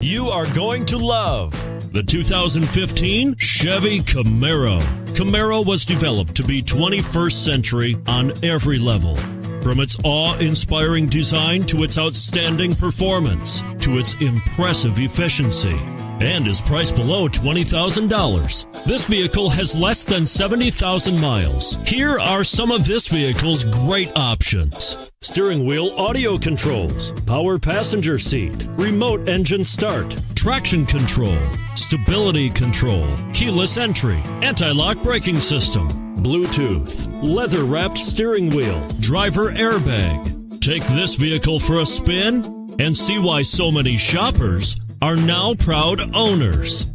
You are going to love the 2015 Chevy Camaro. Camaro was developed to be 21st century on every level. From its awe-inspiring design to its outstanding performance to its impressive efficiency, and is priced below $20,000. This vehicle has less than 70,000 miles. Here are some of this vehicle's great options: steering wheel audio controls, power passenger seat, remote engine start, traction control, stability control, keyless entry, anti-lock braking system, Bluetooth, leather-wrapped steering wheel, driver airbag. Take this vehicle for a spin and see why so many shoppers are now proud owners.